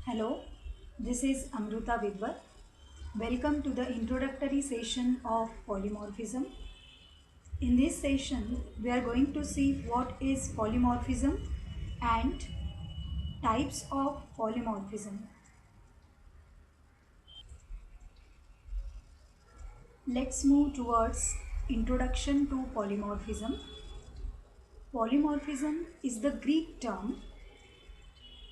Hello, this is Amruta Vidwat. Welcome to the introductory session of polymorphism. In this session, we are going to see what is polymorphism and types of polymorphism. Let's move towards introduction to polymorphism. Polymorphism is the Greek term.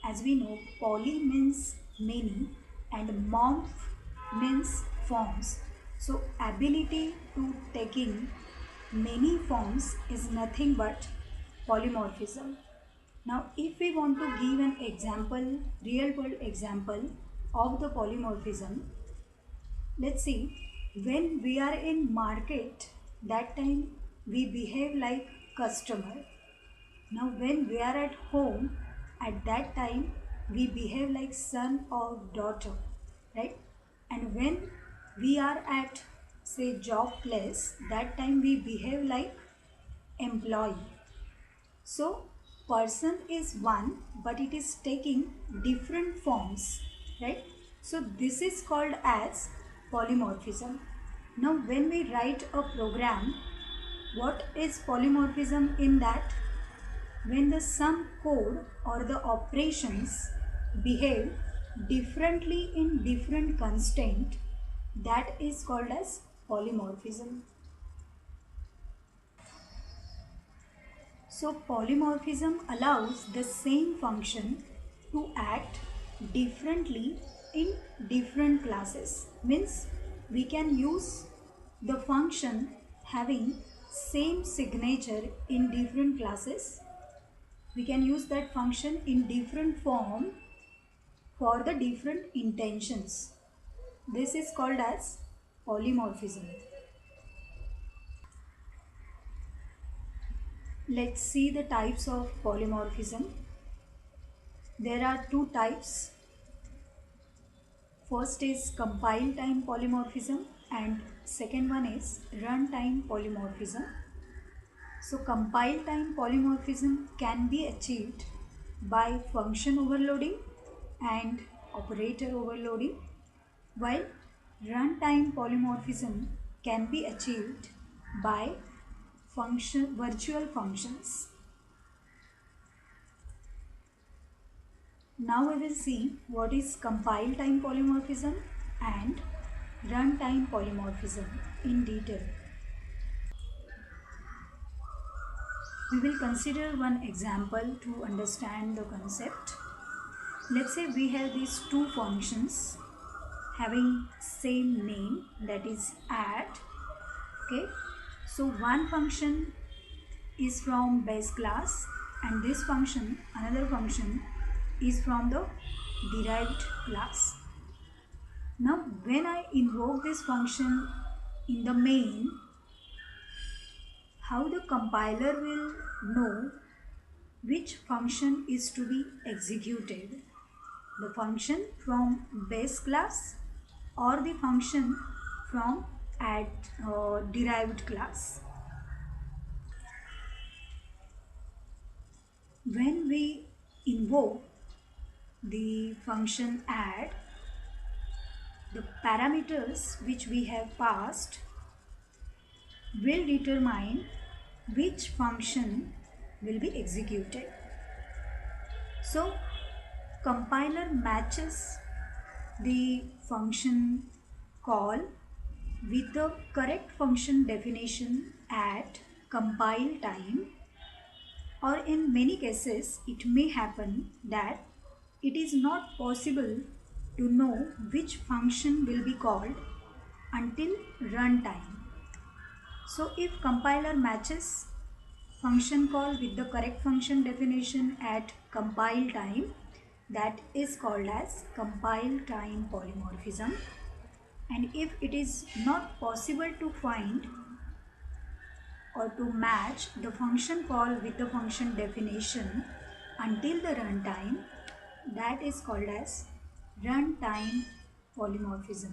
As we know, poly means many and morph means forms. So ability to taking many forms is nothing but polymorphism. Now if we want to give an example, real world example of the polymorphism, let's see, when we are in market, that time we behave like customer. Now when we are at home, at that time we behave like son or daughter, right? And when we are at say job place, that time we behave like employee. So person is one, but it is taking different forms, right? So this is called as polymorphism. Now when we write a program, what is polymorphism in that? When the some code or the operations behave differently in different constraint, that is called as polymorphism. So polymorphism allows the same function to act differently in different classes. Means we can use the function having same signature in different classes. We can use that function in different form for the different intentions. This is called as polymorphism. Let's see the types of polymorphism. There are two types. First is compile time polymorphism and second one is runtime polymorphism. So compile time polymorphism can be achieved by function overloading and operator overloading, while runtime polymorphism can be achieved by virtual functions. Now we will see what is compile time polymorphism and runtime polymorphism in detail. We will consider one example to understand the concept. Let's say we have these two functions having same name, that is add. Okay, so one function is from base class and this function, another function, is from the derived class. Now when I invoke this function in the main, how the compiler will know which function is to be executed? The function from base class or the function from derived class? When we invoke the function add, the parameters which we have passed will determine which function will be executed. So compiler matches the function call with the correct function definition at compile time, or in many cases it may happen that it is not possible to know which function will be called until runtime. So if compiler matches function call with the correct function definition at compile time, that is called as compile time polymorphism. And if it is not possible to find or to match the function call with the function definition until the runtime, that is called as runtime polymorphism.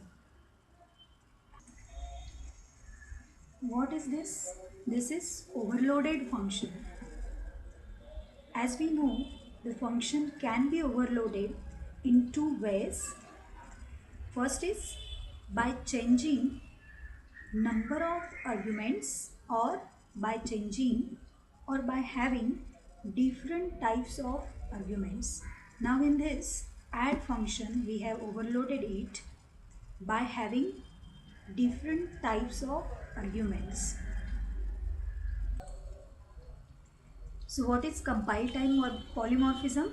What is this? This is overloaded function. As we know, the function can be overloaded in two ways. First is by changing number of arguments, or by changing or by having different types of arguments. Now in this add function we have overloaded it by having different types of arguments. So what is compile time or polymorphism?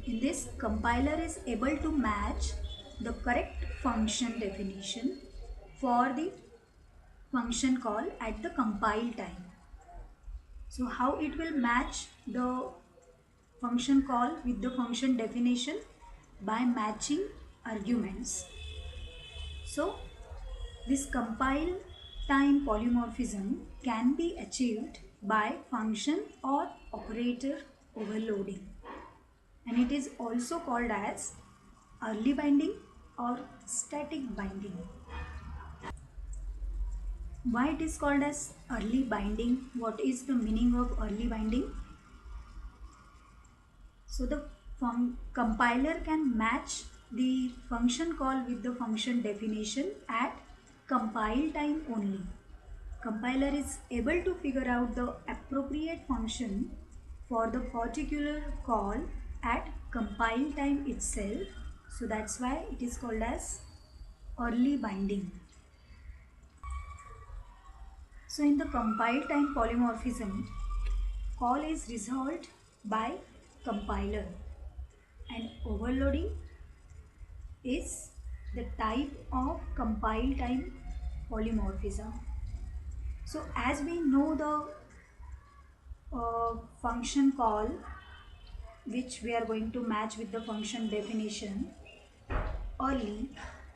In this, compiler is able to match the correct function definition for the function call at the compile time. So how it will match the function call with the function definition? By matching arguments. So this compile time polymorphism can be achieved by function or operator overloading, and it is also called as early binding or static binding. Why it is called as early binding? What is the meaning of early binding? So the compiler can match the function call with the function definition at compile time only. Compiler is able to figure out the appropriate function for the particular call at compile time itself. So that's why it is called as early binding. So in the compile time polymorphism, call is resolved by compiler, and overloading is the type of compile time polymorphism. So as we know the function call which we are going to match with the function definition early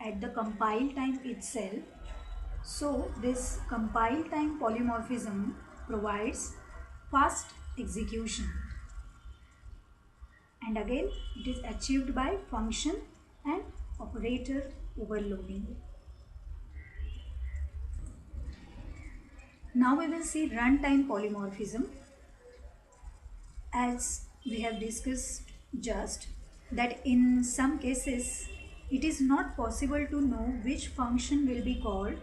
at the compile time itself, so this compile time polymorphism provides fast execution, and again it is achieved by function and operator overloading. Now we will see runtime polymorphism. As we have discussed just that in some cases it is not possible to know which function will be called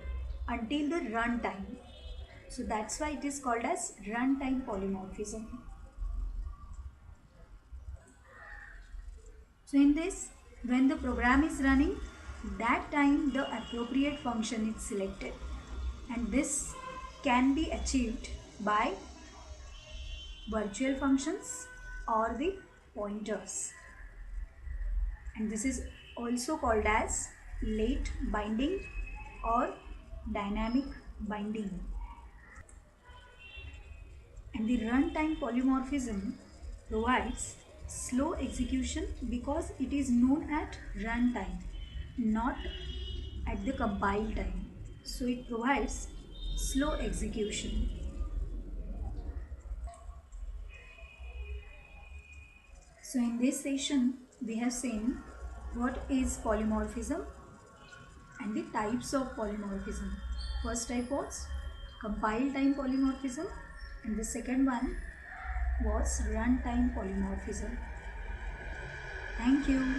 until the runtime. So that's why it is called as runtime polymorphism. So in this, when the program is running, that time the appropriate function is selected, and this can be achieved by virtual functions or the pointers, and this is also called as late binding or dynamic binding. And the runtime polymorphism provides slow execution because it is known at runtime, not at the compile time. So it provides slow execution. So in this session we have seen what is polymorphism and the types of polymorphism. First type was compile time polymorphism, and the second one was runtime polymorphism. Thank you.